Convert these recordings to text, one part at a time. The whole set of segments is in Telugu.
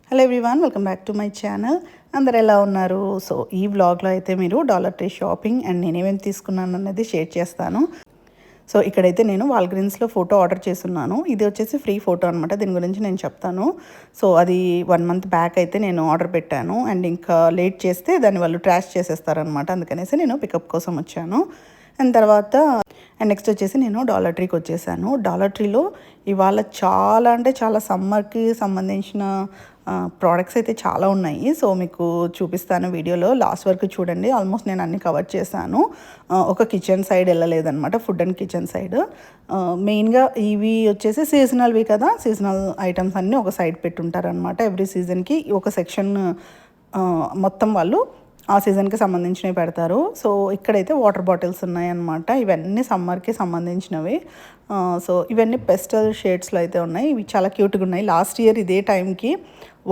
Hello everyone, welcome back to my channel. అందరు ఎలా ఉన్నారు? సో ఈ వ్లాగ్లో అయితే మీరు డాలర్ ట్రీ షాపింగ్ అండ్ నేనేమేమి తీసుకున్నాను అనేది షేర్ చేస్తాను. సో ఇక్కడైతే నేను వాల్గ్రీన్స్లో ఫోటో ఆర్డర్ చేస్తున్నాను. ఇది వచ్చేసి ఫ్రీ ఫోటో అనమాట. దీని గురించి నేను చెప్తాను. సో అది 1 మంత్ బ్యాక్ అయితే నేను ఆర్డర్ పెట్టాను అండ్ ఇంకా లేట్ చేస్తే దాన్ని వాళ్ళు ట్రాష్ చేసేస్తారనమాట. అందుకనేసి నేను పికప్ కోసం వచ్చాను. అండ్ తర్వాత నెక్స్ట్ వచ్చేసి నేను డాలర్ ట్రీకి వచ్చేసాను. డాలర్ ట్రీలో ఇవాళ చాలా అంటే చాలా సమ్మర్కి సంబంధించిన ప్రోడక్ట్స్ అయితే చాలా ఉన్నాయి. సో మీకు చూపిస్తాను వీడియోలో, లాస్ట్ వరకు చూడండి. ఆల్మోస్ట్ నేను అన్ని కవర్ చేశాను. ఒక కిచెన్ సైడ్ వెళ్ళలేదన్నమాట, ఫుడ్ అండ్ కిచెన్ సైడ్. మెయిన్గా ఇవి వచ్చేసి సీజనల్వి కదా, సీజనల్ ఐటమ్స్ అన్నీ ఒక సైడ్ పెట్టుంటారనమాట. ఎవ్రీ సీజన్కి ఒక సెక్షన్ మొత్తం వాళ్ళు ఆ సీజన్కి సంబంధించినవి పెడతారు. సో ఇక్కడైతే వాటర్ బాటిల్స్ ఉన్నాయన్నమాట. ఇవన్నీ సమ్మర్కి సంబంధించినవి. సో ఇవన్నీ పెస్టల్ షేడ్స్లో అయితే ఉన్నాయి. ఇవి చాలా క్యూట్గా ఉన్నాయి. లాస్ట్ ఇయర్ ఇదే టైంకి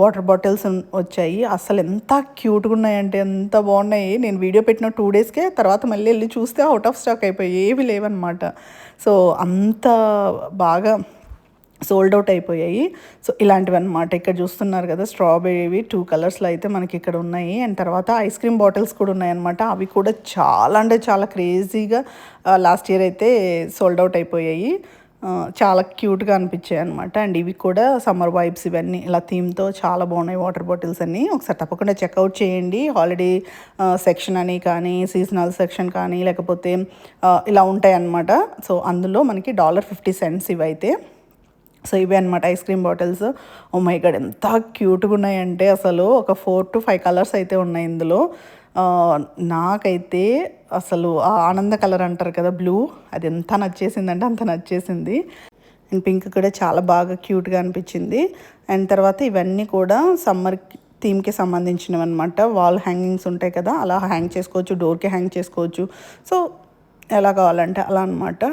వాటర్ బాటిల్స్ వచ్చాయి. అసలు ఎంత క్యూట్గా ఉన్నాయంటే ఎంత బాగున్నాయి. నేను వీడియో పెట్టిన 2 డేస్కే తర్వాత మళ్ళీ వెళ్ళి చూస్తే అవుట్ ఆఫ్ స్టాక్ అయిపోయాయి, ఏవి లేవన్నమాట. సో అంత బాగా సోల్డ్ అవుట్ అయిపోయాయి. సో ఇలాంటివి అనమాట. ఇక్కడ చూస్తున్నారు కదా, స్ట్రాబెర్రీవి 2 కలర్స్లో అయితే మనకి ఇక్కడ ఉన్నాయి. అండ్ తర్వాత ఐస్ క్రీమ్ బాటిల్స్ కూడా ఉన్నాయన్నమాట. అవి కూడా చాలా అంటే చాలా క్రేజీగా లాస్ట్ ఇయర్ అయితే సోల్డ్ అవుట్ అయిపోయాయి. చాలా క్యూట్గా అనిపించాయి అనమాట. అండ్ ఇవి కూడా సమ్మర్ వైబ్స్, ఇవన్నీ ఇలా థీమ్తో చాలా బాగున్నాయి వాటర్ బాటిల్స్ అన్నీ. ఒకసారి తప్పకుండా చెక్అవుట్ చేయండి. హాలిడే సెక్షన్ అని కానీ, సీజనల్ సెక్షన్ కానీ, లేకపోతే ఇలా ఉంటాయి అన్నమాట. సో అందులో మనకి $50 ఇవైతే. సో ఇవే అనమాట ice cream bottles. Oh my god, ఎంత క్యూట్గా ఉన్నాయంటే అసలు ఒక 4 to 5 కలర్స్ అయితే ఉన్నాయి ఇందులో. నాకైతే అసలు ఆ ఆనంద కలర్ అంటారు కదా, బ్లూ, అది ఎంత నచ్చేసిందంటే అంత నచ్చేసింది. అండ్ పింక్ కూడా చాలా బాగా క్యూట్గా అనిపించింది. అండ్ తర్వాత ఇవన్నీ కూడా సమ్మర్ థీమ్కి సంబంధించినవి అనమాట. వాల్ హ్యాంగింగ్స్ ఉంటాయి కదా, అలా హ్యాంగ్ చేసుకోవచ్చు, డోర్కి హ్యాంగ్ చేసుకోవచ్చు. సో ఎలా కావాలంటే అలా అనమాట.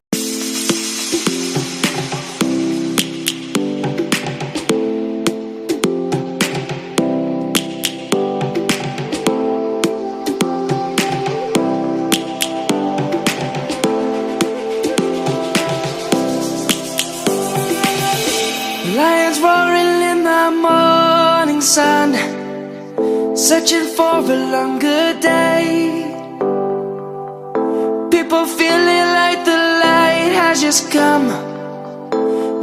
Lions roaring in the morning sun, searching for a longer day. People feeling like the light has just come.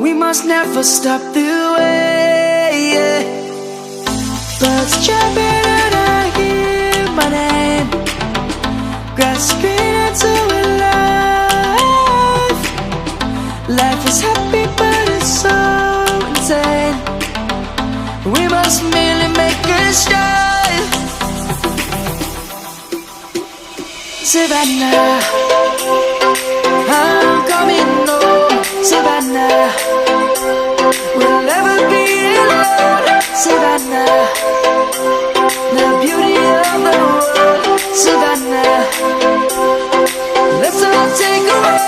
We must never stop the way. Birds jumping and I hear my name, grasping into a life. Life is happy but it's so insane. We must merely make a start. Savannah, I'm coming home. Savannah, we'll never be alone. Savannah, the beauty of the world. Savannah, let's all take a walk.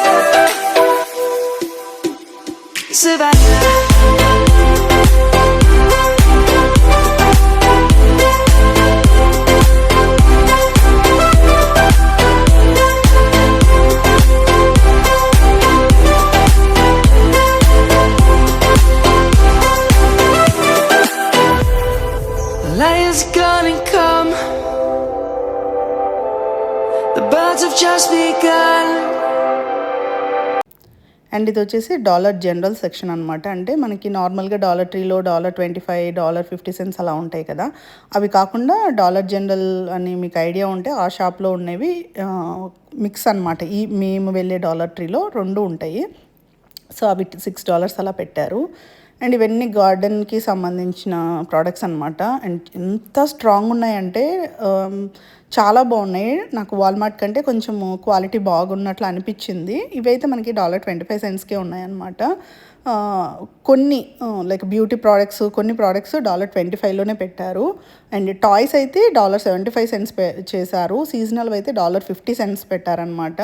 Savannah. Lions gonna come. The birds have just begun. And ఇది వచ్చేసి డాలర్ జనరల్ సెక్షన్ అనమాట. అంటే మనకి నార్మల్గా డాలర్ ట్రీలో $25, $50 అలా ఉంటాయి కదా, అవి కాకుండా డాలర్ జనరల్ అని మీకు ఐడియా ఉంటే ఆ షాప్లో ఉండేవి మిక్స్ అనమాట. ఈ మేము వెళ్ళే డాలర్ ట్రీలో 2 ఉంటాయి. సో అవి $6 అలా పెట్టారు. అండ్ ఇవన్నీ గార్డెన్కి సంబంధించిన ప్రోడక్ట్స్ అనమాట. అండ్ ఎంత స్ట్రాంగ్ ఉన్నాయంటే చాలా బాగున్నాయి. నాకు వాల్మార్ట్ కంటే కొంచెం క్వాలిటీ బాగున్నట్లు అనిపించింది. ఇవైతే మనకి $25కే ఉన్నాయన్నమాట. కొన్ని లైక్ బ్యూటీ ప్రోడక్ట్స్, కొన్ని ప్రోడక్ట్స్ $25లోనే పెట్టారు. అండ్ టాయ్స్ అయితే $75 చేశారు. సీజనల్ అయితే $50 పెట్టారనమాట.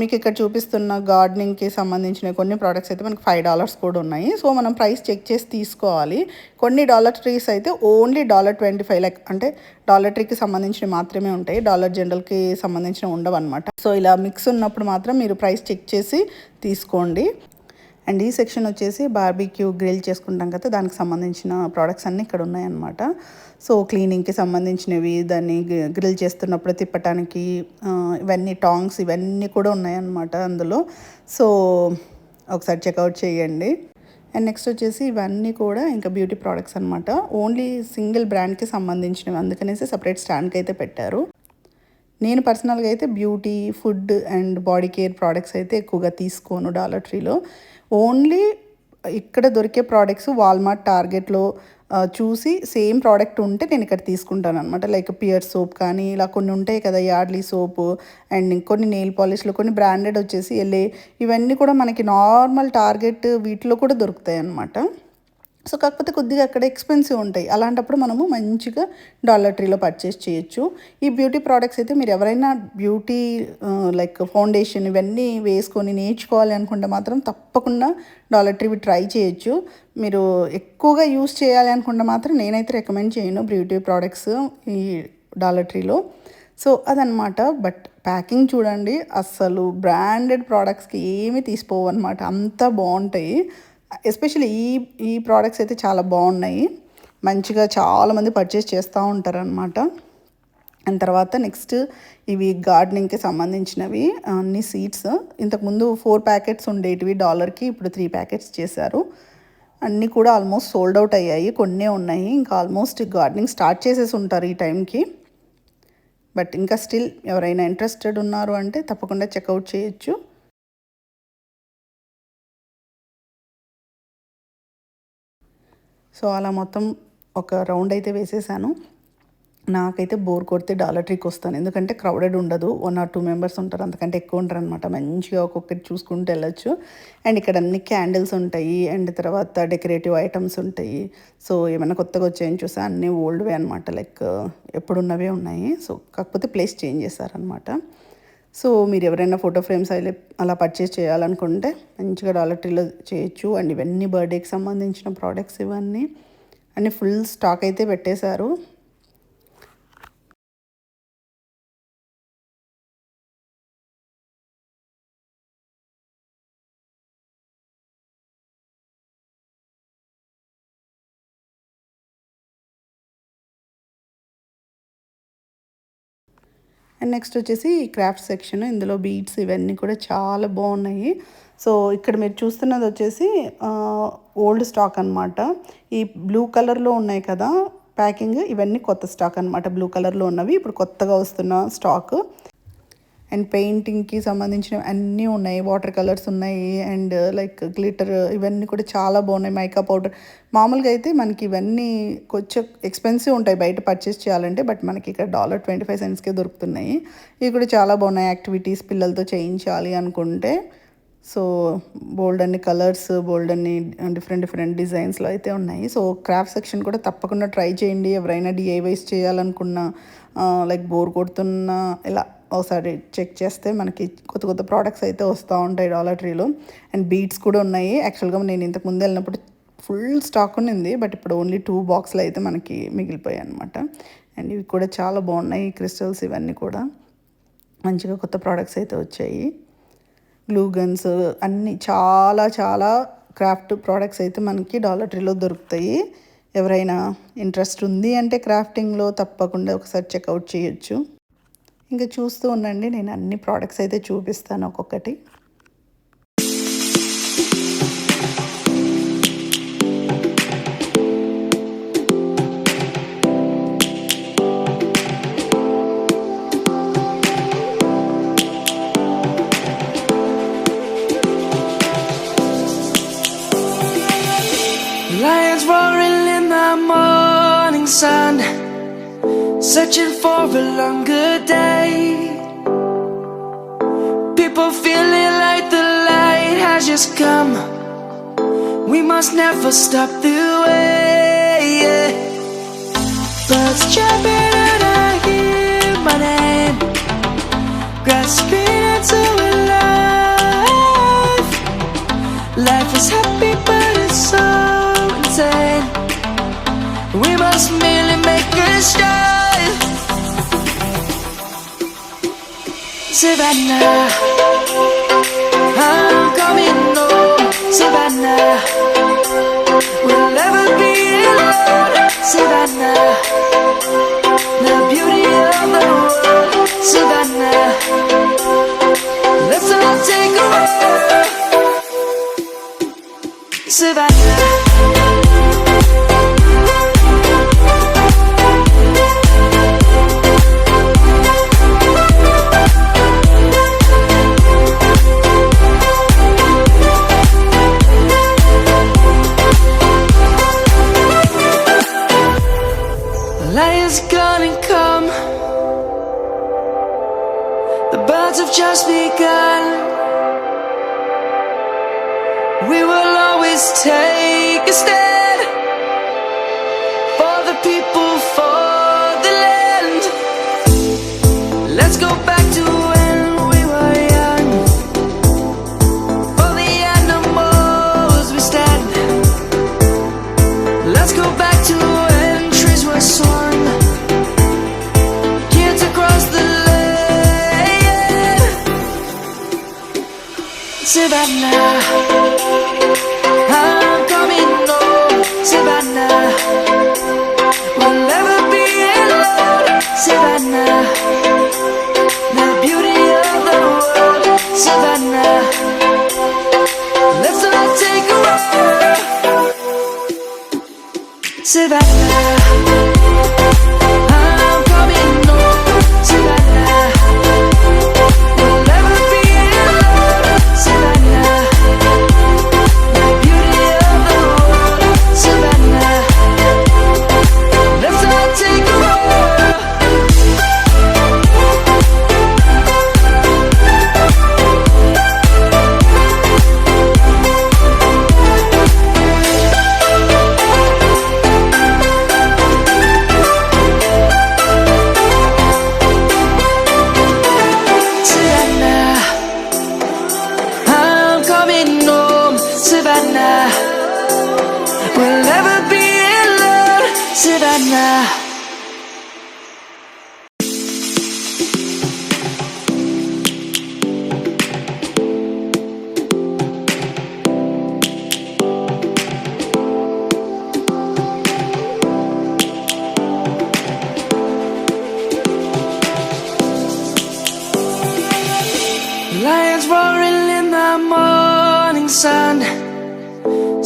మీకు ఇక్కడ చూపిస్తున్న గార్డెనింగ్కి సంబంధించిన కొన్ని ప్రోడక్ట్స్ అయితే మనకి $5 కూడా ఉన్నాయి. సో మనం ప్రైస్ చెక్ చేసి తీసుకోవాలి. కొన్ని డాలర్ ట్రీస్ అయితే ఓన్లీ $25, లైక్ అంటే డాలర్ ట్రీకి సంబంధించినవి మాత్రమే ఉంటాయి, డాలర్ జనరల్కి సంబంధించినవి ఉండవు అనమాట. సో ఇలా మిక్స్ ఉన్నప్పుడు మాత్రం మీరు ప్రైస్ చెక్ చేసి తీసుకోండి. అండ్ ఈ సెక్షన్ వచ్చేసి బార్బీక్యూ గ్రిల్ చేసుకుంటాం కదా, దానికి సంబంధించిన ప్రోడక్ట్స్ అన్నీ ఇక్కడ ఉన్నాయన్నమాట. సో క్లీనింగ్కి సంబంధించినవి, దాన్ని గ్రిల్ చేస్తున్నప్పుడు తిప్పటానికి ఇవన్నీ టాంగ్స్ ఇవన్నీ కూడా ఉన్నాయన్నమాట అందులో. సో ఒకసారి చెక్అవుట్ చేయండి. అండ్ నెక్స్ట్ వచ్చేసి ఇవన్నీ కూడా ఇంకా బ్యూటీ ప్రోడక్ట్స్ అనమాట. ఓన్లీ సింగిల్ బ్రాండ్కి సంబంధించినవి, అందుకనేసి సపరేట్ స్టాండ్కి అయితే పెట్టారు. నేను పర్సనల్గా అయితే beauty, food and body care products అయితే ఎక్కువగా తీసుకోను డాలర్ ట్రీలో. ఓన్లీ ఇక్కడ దొరికే ప్రోడక్ట్స్ వాల్మార్ట్, టార్గెట్లో చూసి సేమ్ ప్రోడక్ట్ ఉంటే నేను ఇక్కడ తీసుకుంటాను అనమాట. లైక్ పియర్ సోప్ కానీ ఇలా కొన్ని ఉంటాయి కదా, యార్డ్లీ సోపు అండ్ ఇంకొన్ని నెయిల్ పాలిష్లు, కొన్ని బ్రాండెడ్ వచ్చేసి ఎల్ఏ, ఇవన్నీ కూడా మనకి నార్మల్ టార్గెట్ వీటిలో కూడా దొరుకుతాయి అన్నమాట. సో కాకపోతే కొద్దిగా అక్కడ ఎక్స్పెన్సివ్ ఉంటాయి. అలాంటప్పుడు మనము మంచిగా డాలర్ ట్రీలో పర్చేస్ చేయొచ్చు. ఈ బ్యూటీ ప్రోడక్ట్స్ అయితే మీరు ఎవరైనా బ్యూటీ లైక్ ఫౌండేషన్ ఇవన్నీ వేసుకొని నేర్చుకోవాలి అనుకుంటే మాత్రం తప్పకుండా డాలర్ ట్రీ ట్రై చేయొచ్చు. మీరు ఎక్కువగా యూస్ చేయాలి అనుకుంటే మాత్రం నేనైతే రికమెండ్ చేయను బ్యూటీ ప్రోడక్ట్స్ ఈ డాలర్ ట్రీలో. సో అదనమాట. బట్ ప్యాకింగ్ చూడండి, అస్సలు బ్రాండెడ్ ప్రోడక్ట్స్కి ఏమీ తీసిపోవు అనమాట, అంతా బాగుంటాయి. ఎస్పెషల్లీ ఈ ప్రోడక్ట్స్ అయితే చాలా బాగున్నాయి, మంచిగా చాలామంది పర్చేస్ చేస్తూ ఉంటారనమాట. అండ్ తర్వాత నెక్స్ట్ ఇవి గార్డెనింగ్కి సంబంధించినవి అన్ని సీడ్స్. ఇంతకుముందు 4 ప్యాకెట్స్ ఉండేటివి డాలర్కి, ఇప్పుడు 3 ప్యాకెట్స్ చేశారు. అన్నీ కూడా ఆల్మోస్ట్ సోల్డ్ అవుట్ అయ్యాయి, కొన్నే ఉన్నాయి. ఇంకా ఆల్మోస్ట్ గార్డెనింగ్ స్టార్ట్ చేసేసి ఉంటారు ఈ టైంకి. బట్ ఇంకా స్టిల్ ఎవరైనా ఇంట్రెస్టెడ్ ఉన్నారు అంటే తప్పకుండా చెక్అవుట్ చేయొచ్చు. సో అలా మొత్తం ఒక రౌండ్ అయితే వేసేసాను. నాకైతే బోర్ కొడితే డాలర్ ట్రీకి వస్తాను, ఎందుకంటే క్రౌడెడ్ ఉండదు, 1 or 2 మెంబర్స్ ఉంటారు, అంతకంటే ఎక్కువ ఉంటారు అనమాట. మంచిగా ఒక్కొక్కటి చూసుకుంటూ వెళ్ళొచ్చు. అండ్ ఇక్కడ అన్ని క్యాండిల్స్ ఉంటాయి, అండ్ తర్వాత డెకరేటివ్ ఐటమ్స్ ఉంటాయి. సో ఏమైనా కొత్తగా వచ్చాయని చూసా, అన్నీ ఓల్డ్వే అనమాట, లైక్ ఎప్పుడున్నవే ఉన్నాయి. సో కాకపోతే ప్లేస్ చేంజ్ చేశారనమాట. సో మీరు ఎవరైనా ఫోటో ఫ్రేమ్స్ అలా పర్చేస్ చేయాలనుకుంటే మంచిగా డాలర్ ట్రీలో చేయొచ్చు. అండ్ ఇవన్నీ బర్త్డేకి సంబంధించిన ప్రోడక్ట్స్ ఇవన్నీ అన్నీ ఫుల్ స్టాక్ అయితే పెట్టేశారు. అండ్ నెక్స్ట్ వచ్చేసి క్రాఫ్ట్ సెక్షన్, ఇందులో బీడ్స్ ఇవన్నీ కూడా చాలా బాగున్నాయి. సో ఇక్కడ మీరు చూస్తున్నది వచ్చేసి ఓల్డ్ స్టాక్ అనమాట. ఈ బ్లూ కలర్లో ఉన్నాయి కదా ప్యాకింగ్, ఇవన్నీ కొత్త స్టాక్ అనమాట. బ్లూ కలర్లో ఉన్నవి ఇప్పుడు కొత్తగా వస్తున్న స్టాక్. అండ్ పెయింటింగ్కి సంబంధించినవి అన్నీ ఉన్నాయి, వాటర్ కలర్స్ ఉన్నాయి, అండ్ లైక్ గ్లిటర్ ఇవన్నీ కూడా చాలా బాగున్నాయి. మేకప్ పౌడర్ మామూలుగా అయితే మనకి ఇవన్నీ కొంచెం ఎక్స్పెన్సివ్ ఉంటాయి బయట పర్చేస్ చేయాలంటే, బట్ మనకి ఇక్కడ $25 దొరుకుతున్నాయి. ఇవి కూడా చాలా బాగున్నాయి. యాక్టివిటీస్ పిల్లలతో చేయించాలి అనుకుంటే సో బోల్డ్ అన్ని కలర్స్, బోల్డ్ అన్ని డిఫరెంట్ డిజైన్స్లో అయితే ఉన్నాయి. సో క్రాఫ్ట్ సెక్షన్ కూడా తప్పకుండా ట్రై చేయండి. ఎవరైనా డిఐవైస్ చేయాలనుకున్నా, లైక్ బోర్ కొడుతున్నా ఇలా ఒకసారి చెక్ చేస్తే మనకి కొత్త ప్రోడక్ట్స్ అయితే వస్తూ ఉంటాయి డాలర్ ట్రీలో. అండ్ బీడ్స్ కూడా ఉన్నాయి. యాక్చువల్గా నేను ఇంతకు ముందు వెళ్ళినప్పుడు ఫుల్ స్టాక్ ఉంది, బట్ ఇప్పుడు ఓన్లీ 2 బాక్స్లు అయితే మనకి మిగిలిపోయాయి అనమాట. అండ్ ఇవి కూడా చాలా బాగున్నాయి, క్రిస్టల్స్ ఇవన్నీ కూడా మంచిగా కొత్త ప్రోడక్ట్స్ అయితే వచ్చాయి. గ్లూ గన్స్ అన్నీ చాలా క్రాఫ్ట్ ప్రోడక్ట్స్ అయితే మనకి డాలర్ ట్రీలో దొరుకుతాయి. ఎవరైనా ఇంట్రెస్ట్ ఉంది అంటే క్రాఫ్టింగ్లో తప్పకుండా ఒకసారి చెక్అవుట్ చేయొచ్చు. ఇంకా చూస్తూ ఉండండి, నేను అన్ని ప్రోడక్ట్స్ అయితే చూపిస్తాను ఒక్కొక్కటి. Lions roaring in the morning sun, searching for a longer day. People feeling like the light has just come. We must never stop the way. Yeah. Birds chirping and I hear my name, grasping into a life. Life is happy but it's so insane. We must merely make a start. Savannah, I'm coming home. Savannah. Savannah, we'll never be alone. Savannah, the beauty of the world. Savannah, let's all take a walk. Savannah. Lion's gonna come. The birds have just begun. We will always take a stand for the people, for the land. Let's go back to when we were young. For the animals we stand. Let's go back to when trees were soaring. Kids across the land. Savannah, I'm coming home. Savannah, we'll never be alone. Savannah, the beauty of the world. Savannah, let's all take a walk. Savannah, I'm coming home. Savannah, we'll never be alone. Savannah, the beauty of the world. Savannah, let's all take a walk. Savannah, I'm coming home. Savannah, we'll never be alone. Savannah. Lions roaring in the morning sun,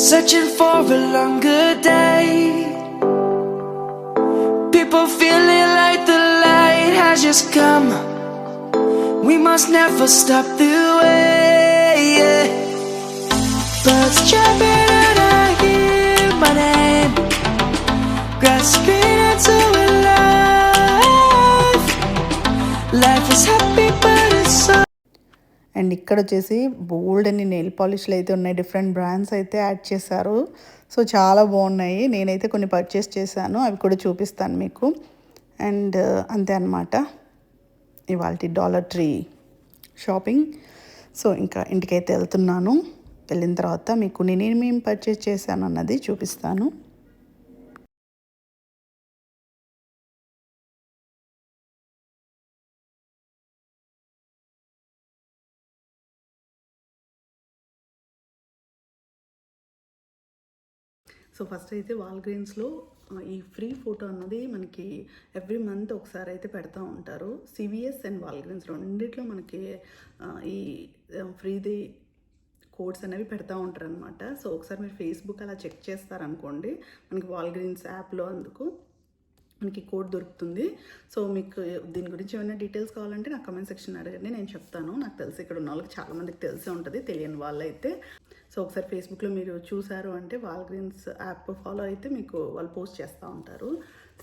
searching for a longer day. People feeling like the light has just come. We must never stop the way. Birds chirping and I hear my name, grasping into a life. Life is happy but it's so. And ఇక్కడ వచ్చేసి బోల్డ్ అన్ని నెయిల్ పాలిష్లు అయితే ఉన్నాయి. డిఫరెంట్ బ్రాండ్స్ అయితే యాడ్ చేశారు. సో చాలా బాగున్నాయి. నేనైతే కొన్ని పర్చేస్ చేశాను, అవి కూడా చూపిస్తాను మీకు. అండ్ అంతే అన్నమాట ఇవాల్టి డాలర్ ట్రీ షాపింగ్. సో ఇంకా ఇంటికైతే వెళ్తున్నాను. వెళ్ళిన తర్వాత మీకు నేనేమేమి పర్చేస్ చేశాను అన్నది చూపిస్తాను. సో ఫస్ట్ అయితే వాల్గ్రీన్స్లో ఈ ఫ్రీ ఫోటో అన్నది మనకి ఎవ్రీ మంత్ ఒకసారి అయితే పెడతా ఉంటారు. సివిఎస్ అండ్ వాల్గ్రీన్స్ రెండిట్లో మనకి ఈ ఫ్రీది కోడ్స్ అనేవి పెడతా ఉంటారు అనమాట. సో ఒకసారి మీరు ఫేస్బుక్ అలా చెక్ చేస్తారనుకోండి, మనకి వాల్గ్రీన్స్ యాప్లో అందుకు మనకి కోడ్ దొరుకుతుంది. సో మీకు దీని గురించి ఏమైనా డీటెయిల్స్ కావాలంటే నాకు కమెంట్ సెక్షన్ అడగండి, నేను చెప్తాను. నాకు తెలిసి ఇక్కడ ఉన్న వాళ్ళకి చాలామందికి తెలిసే ఉంటుంది, తెలియని వాళ్ళైతే. సో ఒకసారి ఫేస్బుక్లో మీరు చూసారు అంటే వాల్గ్రీన్స్ యాప్ ఫాలో అయితే మీకు వాళ్ళు పోస్ట్ చేస్తూ ఉంటారు.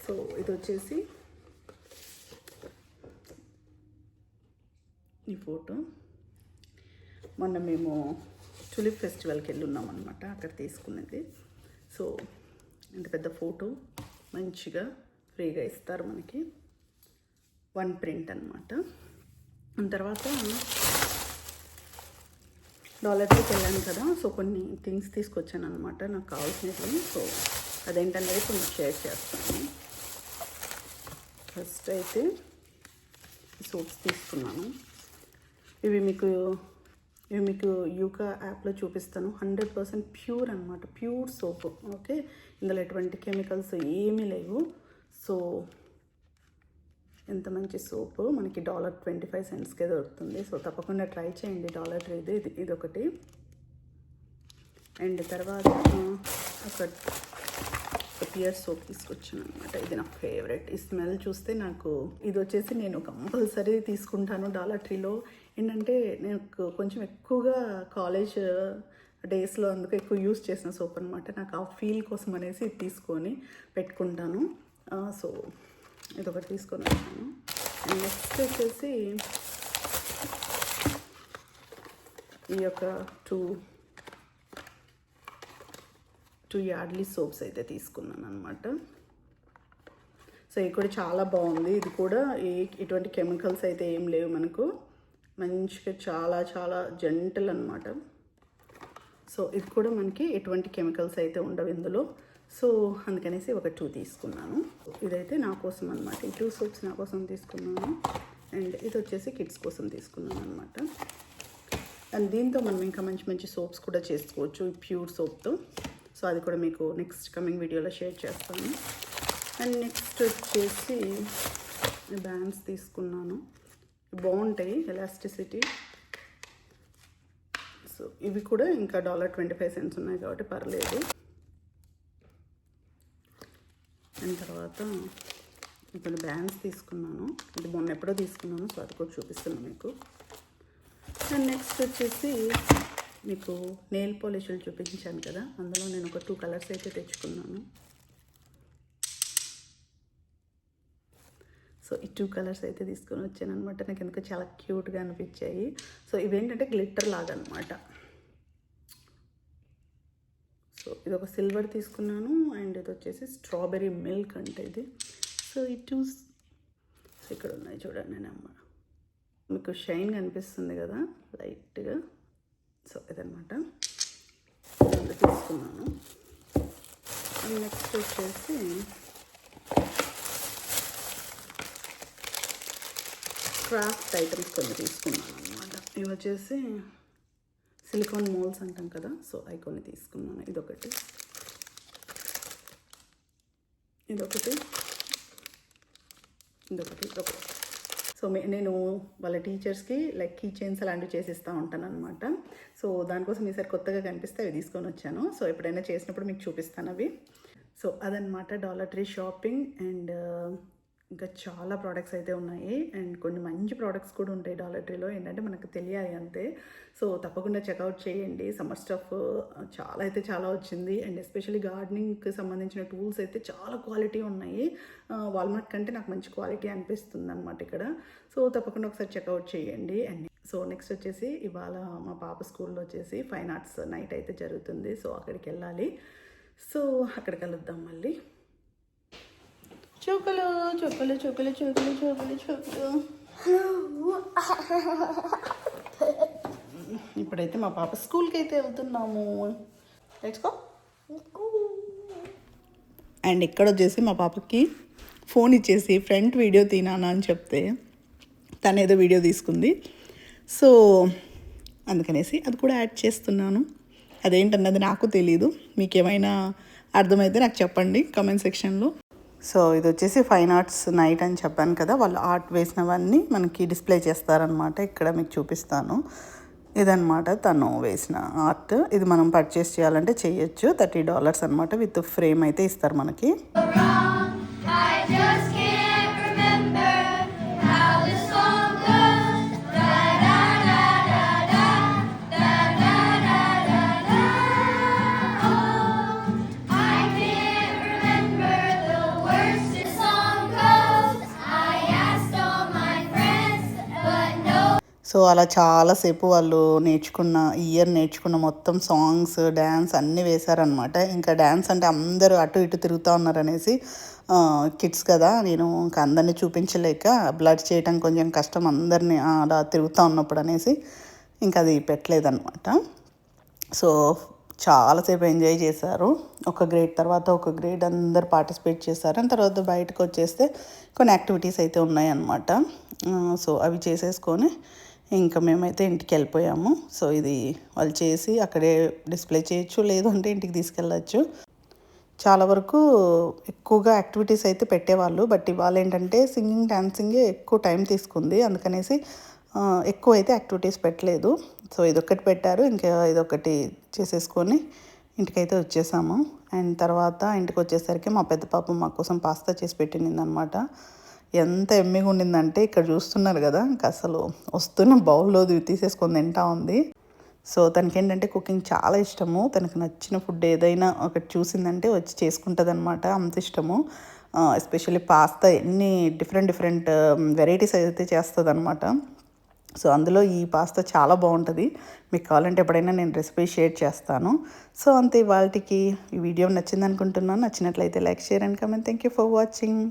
సో ఇది వచ్చేసి ఈ ఫోటో మొన్న మేము టులిప్ ఫెస్టివల్కి వెళ్ళి ఉన్నాం అనమాట, అక్కడ తీసుకున్నది. సో ఇంత పెద్ద ఫోటో మంచిగా ఫ్రీగా ఇస్తారు మనకి, వన్ ప్రింట్ అనమాట. తర్వాత డాలర్ ట్రీకి వెళ్ళాను కదా, సో కొన్ని థింగ్స్ తీసుకొచ్చాను అనమాట నాకు కావాల్సినవి. సో అదేంటనేది కొంచెం షేర్ చేస్తాను. ఫస్ట్ అయితే సోప్స్ తీసుకున్నాను. ఇవి మీకు ఇవి మీకు యూకా యాప్లో చూపిస్తాను. 100% ప్యూర్ అనమాట, ప్యూర్ సోప్. ఓకే, ఇందులో ఎటువంటి కెమికల్స్ ఏమీ లేవు. సో ఎంత మంచి సోప్ మనకి $1.25కే దొరుకుతుంది. సో తప్పకుండా ట్రై చేయండి డాలర్ ట్రీది. ఇది ఒకటి. అండ్ తర్వాత ఒక పియర్ సోప్ తీసుకొచ్చాను అనమాట. ఇది నా ఫేవరెట్. ఈ స్మెల్ చూస్తే నాకు ఇది వచ్చేసి నేను కంపల్సరీ తీసుకుంటాను డాలర్ ట్రీలో. ఏంటంటే నేను కొంచెం ఎక్కువగా కాలేజ్ డేస్లో అందుకు ఎక్కువ యూస్ చేసిన సోప్ అనమాట. నాకు ఆ ఫీల్ కోసం అనేసి ఇది తీసుకొని పెట్టుకుంటాను. సో ఇదొకటి తీసుకొని వచ్చాను. అండ్ నెక్స్ట్ వచ్చేసి ఈ యొక్క టూ యార్డ్లీ సోప్స్ అయితే తీసుకున్నాను అనమాట. సో ఇది కూడా చాలా బాగుంది. ఇది కూడా ఎటువంటి కెమికల్స్ అయితే ఏం లేవు మనకు. మంచిగా చాలా చాలా జెంటల్ అనమాట. సో ఇది కూడా మనకి ఎటువంటి కెమికల్స్ అయితే ఉండవు ఇందులో. సో అందుకనేసి ఒక 2 తీసుకున్నాను. ఇదైతే నా కోసం అనమాట. ఈ 2 సోప్స్ నా కోసం తీసుకున్నాను. అండ్ ఇది వచ్చేసి కిడ్స్ కోసం తీసుకున్నాను అనమాట. అండ్ దీంతో మనం ఇంకా మంచి మంచి సోప్స్ కూడా చేసుకోవచ్చు ఈ ప్యూర్ సోప్తో. సో అది కూడా మీకు నెక్స్ట్ కమింగ్ వీడియోలో షేర్ చేస్తాను. అండ్ నెక్స్ట్ వచ్చేసి బ్యాండ్స్ తీసుకున్నాను. బాగుంటాయి, ఎలాస్టిసిటీ. సో ఇవి కూడా ఇంకా $1.25 ఉన్నాయి కాబట్టి పర్లేదు. అండ్ తర్వాత ఇప్పుడు బ్యాండ్స్ తీసుకున్నాను. ఇది మొన్న ఎప్పుడో తీసుకున్నాను. సో అది కూడా చూపిస్తున్నాను మీకు. అండ్ నెక్స్ట్ వచ్చేసి మీకు నెయిల్ పాలిష్లు చూపించాను కదా, అందులో నేను ఒక 2 కలర్స్ అయితే తెచ్చుకున్నాను. సో ఈ 2 కలర్స్ అయితే తీసుకొని వచ్చాను అనమాట. నాకు ఎందుకో చాలా క్యూట్గా అనిపించాయి. సో ఇవేంటంటే గ్లిట్టర్ లాగా అనమాట. సో ఇది ఒక సిల్వర్ తీసుకున్నాను. అండ్ ఇది వచ్చేసి స్ట్రాబెర్రీ మిల్క్ అంటే ఇది. సో ఈ 2 సో ఇక్కడ ఉన్నాయి చూడండి. నేను మీకు షైన్ కనిపిస్తుంది కదా లైట్గా. సో ఇదనమాట తీసుకున్నాను. నెక్స్ట్ వచ్చేసి క్రాఫ్ట్ ఐటమ్స్ కొన్ని తీసుకున్నాను అనమాట. ఇవి వచ్చేసి సిలికాన్ మోల్స్ అంటాం కదా, సో అవి కొన్ని తీసుకున్నాను. ఇదొకటి. సో నేను వాళ్ళ టీచర్స్కి లైక్ కీ చైన్స్ అలాంటివి చేసిస్తూ ఉంటాను అనమాట. సో దానికోసం ఈసారి కొత్తగా కనిపిస్తే అవి తీసుకొని వచ్చాను. సో ఎప్పుడైనా చేసినప్పుడు మీకు చూపిస్తాను అవి. సో అదనమాట డాలర్ ట్రీ షాపింగ్. అండ్ ఇంకా చాలా ప్రోడక్ట్స్ అయితే ఉన్నాయి. అండ్ కొన్ని మంచి ప్రోడక్ట్స్ కూడా ఉంటాయి డాలర్ ట్రీలో. ఏంటంటే మనకు తెలియాలి అంతే. సో తప్పకుండా చెక్అవుట్ చేయండి. సమ్మర్ స్టఫ్ చాలా వచ్చింది. అండ్ ఎస్పెషల్లీ గార్డెనింగ్కి సంబంధించిన టూల్స్ అయితే చాలా క్వాలిటీ ఉన్నాయి. వాల్మార్ట్ కంటే నాకు మంచి క్వాలిటీ అనిపిస్తుంది అనమాట ఇక్కడ. సో తప్పకుండా ఒకసారి చెక్అవుట్ చేయండి. అండ్ సో నెక్స్ట్ వచ్చేసి ఇవాళ మా పాప స్కూల్లో వచ్చేసి ఫైన్ ఆర్ట్స్ నైట్ అయితే జరుగుతుంది. సో అక్కడికి వెళ్ళాలి. సో అక్కడ కలుద్దాం మళ్ళీ. చూకలు చూకలు చూకలు చూకలు చూకలు చూకలు. ఇప్పుడైతే మా పాప స్కూల్కి అయితే వెళ్తున్నాము. Let's go. అండ్ ఇక్కడ వచ్చేసి మా పాపకి ఫోన్ ఇచ్చేసి ఫ్రంట్ వీడియో తీనానా అని చెప్తే తను ఏదో వీడియో తీసుకుంది. సో అందుకనేసి అది కూడా యాడ్ చేస్తున్నాను. అదేంటన్నది నాకు తెలీదు. మీకేమైనా అర్థమైతే నాకు చెప్పండి కామెంట్ సెక్షన్లో. సో ఇది వచ్చేసి ఫైన్ ఆర్ట్స్ నైట్ అని చెప్పాను కదా, వాళ్ళు ఆర్ట్ వేసినవన్నీ మనకి డిస్ప్లే చేస్తారనమాట. ఇక్కడ మీకు చూపిస్తాను. ఇదనమాట తను వేసిన ఆర్ట్. ఇది మనం పర్చేస్ చేయాలంటే చేయొచ్చు. $30 అనమాట. విత్ ఫ్రేమ్ అయితే ఇస్తారు మనకి. సో అలా చాలాసేపు వాళ్ళు నేర్చుకున్న మొత్తం సాంగ్స్, డ్యాన్స్ అన్నీ వేశారనమాట. ఇంకా డ్యాన్స్ అంటే అందరూ అటు ఇటు తిరుగుతూ ఉన్నారనేసి కిడ్స్ కదా, నేను ఇంకా అందరినీ చూపించలేక బ్లడ్ చేయటం కొంచెం కష్టం అందరినీ అలా తిరుగుతూ ఉన్నప్పుడు అనేసి ఇంకా అది పెట్టలేదన్నమాట. సో చాలాసేపు ఎంజాయ్ చేశారు. ఒక గ్రేడ్ తర్వాత ఒక గ్రేడ్ అందరు పార్టిసిపేట్ చేశారు. అండ్ తర్వాత బయటకు వచ్చేస్తే కొన్ని యాక్టివిటీస్ అయితే ఉన్నాయన్నమాట. సో అవి చేసేసుకొని ఇంకా మేమైతే ఇంటికి వెళ్ళిపోయాము. సో ఇది వాళ్ళు చేసి అక్కడే డిస్ప్లే చేయొచ్చు, లేదు అంటే ఇంటికి తీసుకెళ్ళచ్చు. చాలా వరకు ఎక్కువగా యాక్టివిటీస్ అయితే పెట్టేవాళ్ళు. బట్ ఇవాళ ఏంటంటే సింగింగ్, డాన్సింగే ఎక్కువ టైం తీసుకుంది. అందుకనేసి ఎక్కువ అయితే యాక్టివిటీస్ పెట్టలేదు. సో ఇదొక్కటి పెట్టారు. ఇంకా ఇదొకటి చేసేసుకొని ఇంటికైతే వచ్చేసాము. అండ్ తర్వాత ఇంటికి వచ్చేసరికి మా పెద్ద పాప మా కోసం పాస్తా చేసి పెట్టిందనమాట. ఎంత ఎమ్మిగా ఉండిందంటే ఇక్కడ చూస్తున్నారు కదా, ఇంకా అసలు వస్తున్న బౌల్లో తీసేసుకొని తింటా ఉంది. సో తనకేంటంటే కుకింగ్ చాలా ఇష్టము. తనకు నచ్చిన ఫుడ్ ఏదైనా ఒకటి చూసిందంటే వచ్చి చేసుకుంటుంది అనమాట. అంత ఇష్టము. ఎస్పెషల్లీ పాస్తా ఎన్ని డిఫరెంట్ వెరైటీస్ అయితే చేస్తుంది అనమాట. సో అందులో ఈ పాస్తా చాలా బాగుంటుంది. మీకు కావాలంటే ఎప్పుడైనా నేను రెసిపీ షేర్ చేస్తాను. సో అంతే, ఇవాళకి ఈ వీడియో నచ్చింది అనుకుంటున్నాను. నచ్చినట్లయితే like, share and comment. Thank you for watching.